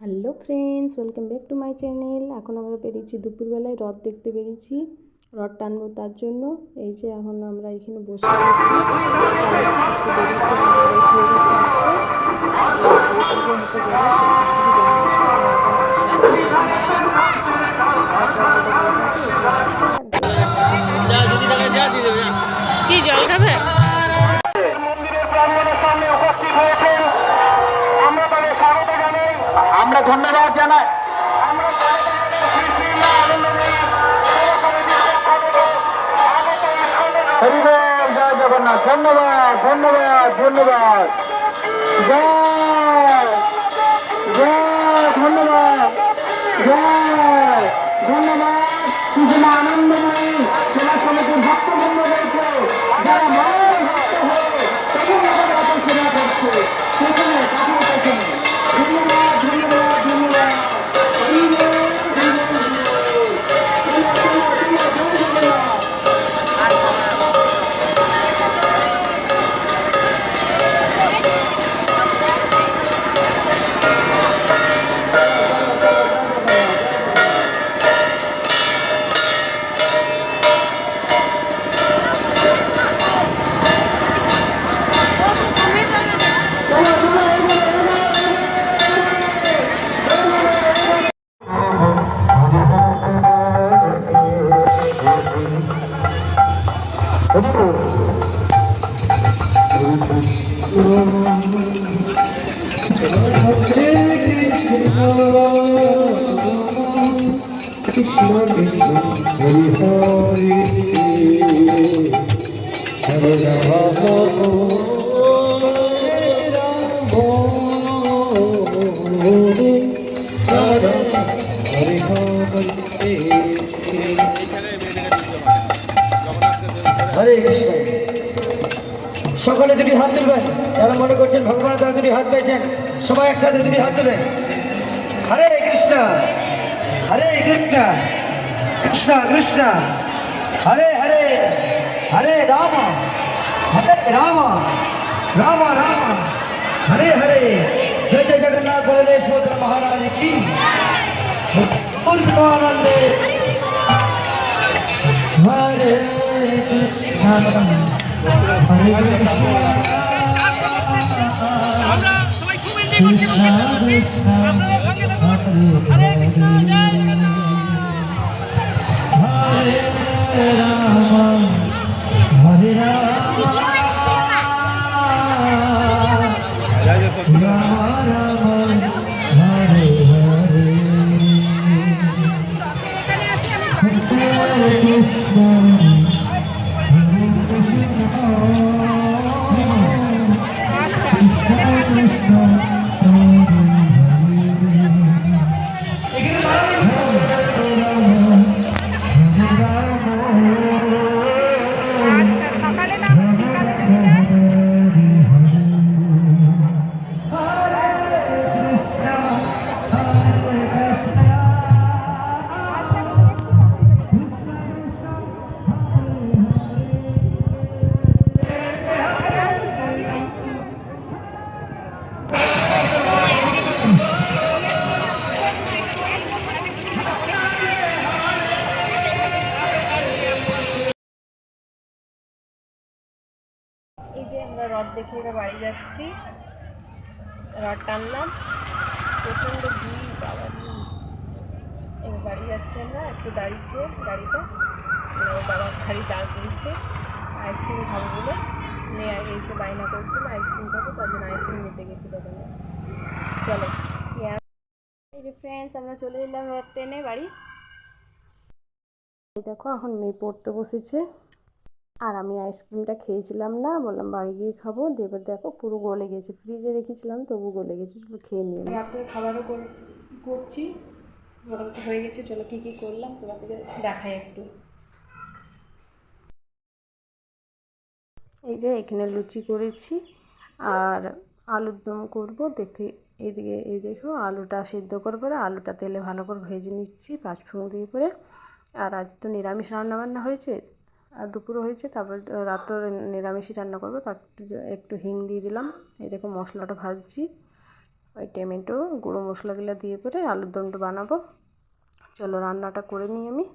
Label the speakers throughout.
Speaker 1: Hello friends, welcome back to my channel. এখন আমরা বেরিয়েছি দুপুরবেলায় রথ দেখতে বেরিয়েছি, রথ টানবো তার জন্য। এই যে এখন আমরা এখানে বসে রয়েছি, একটু বেরিয়েছি, আমাদের লেট হয়ে গেছে আসতে। যে দিকে হতে বেরিয়ে সেই দিক থেকে বেরিয়েছি, আমরা এখন বসে আছি।
Speaker 2: কি জল খাবে?
Speaker 3: আমরা ধন্যবাদ জানাই। জয় জগন্নাথ। ধন্যবাদ ধন্যবাদ ধন্যবাদ। জয় জয় ধন্যবাদ। জয় ধন্যবাদ। সুষমা আনন্দময়ী সেবা সমিতির ভক্তবৃন্দ রয়েছে, যারা মায়ের ভক্ত হয়ে সেবা করছে, সেখানে কাছে ধন্যবাদ ধন্যবাদ ধন্যবাদ।
Speaker 4: হরে কৃষ্ণ। সকলে দুটি হাত তুলবেন, যারা মনে করছেন ভগবান তারা দুটি হাত পেয়েছেন, সবাই একসাথে দুটি হাত তুলবেন। হরে কৃষ্ণ হরে কৃষ্ণ কৃষ্ণ কৃষ্ণ হরে হরে, হরে রাম রাম রাম হরে হরে। জয় জয় জগন্নাথ বলদেব সুভদ্রা মহারাজ কি পূর্ণানন্দে। হরে কৃষ্ণ হরে কৃষ্ণ কৃষ্ণ কৃষ্ণ হরে হরে, হরে রাম হরে রাম রাম রাম হরে হরে। হরে কৃষ্ণ
Speaker 1: এই যে আমরা রথ দেখে এবার বাড়ি যাচ্ছি, রথ টানলাম, প্রচণ্ড ভিড়, বাবা এবার বাড়ি যাচ্ছি আমরা। একটু দাঁড়িয়েছে গাড়িটা, বাবা গাড়ি দাঁড় করেছে, আইসক্রিম খাবো বলে মেয়ে গিয়েছে, বায়না করছিল আইসক্রিম খাবো, তার জন্য আইসক্রিম নিতে গেছি দোকানে। চলো এই যে ফ্রেন্ডস, আমরা চলে এলাম রথ টেনে বাড়ি। দেখো এখন মেয়ে পড়তে বসেছে, আর আমি আইসক্রিমটা খেয়েছিলাম না, বললাম বাড়ি গিয়ে খাবো। এবার দেখো পুরো গলে গেছে, ফ্রিজে রেখেছিলাম তবু গলে গেছে, চলো খেয়ে নিয়ে রাতের খাবারও করছি, গরম তো হয়ে গেছে। চলো কী কী করলাম তোমাদেরকে দেখাই একটু। এই যে এখানে লুচি করেছি আর আলুর দম করবো। দেখে এইদিকে এই দেখো আলুটা সিদ্ধ করে পরে আলুটা তেলে ভালো করে ভেজে নিচ্ছি পাঁচফোড়ন দিয়ে পরে। আর আজ তো নিরামিষ রান্নাবান্না হয়েছে, আর দুপুরও হয়েছে, তারপর রাতেও নিরামিষই রান্না করবো। তার একটু হিং দিয়ে দিলাম। এই দেখো মশলাটা ভাজছি, ওই টমেটো গুঁড়ো মশলাগুলো দিয়ে পরে আলুর দমটা বানাবো। চলো রান্নাটা করে নিই আমি।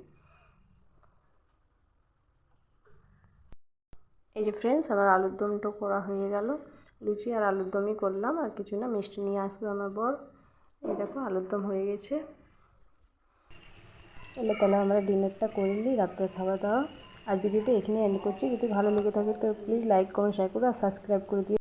Speaker 1: এই যে ফ্রেন্ডস, আমার আলুর দমটা করা হয়ে গেল। লুচি আর আলুর দমই করলাম, আর কিছু না। মিষ্টি নিয়ে আসবে আমার বর। এই দেখো আলুর দম হয়ে গেছে। চলো তাহলে আমরা ডিনারটা করে নিই, রাত্রে খাওয়া দাওয়া। আর ভিডিওটা এখানে এন্ড করছি। যদি ভালো লেগে থাকে তো প্লিজ লাইক কমেন্ট শেয়ার করো আর সাবস্ক্রাইব করে দিও।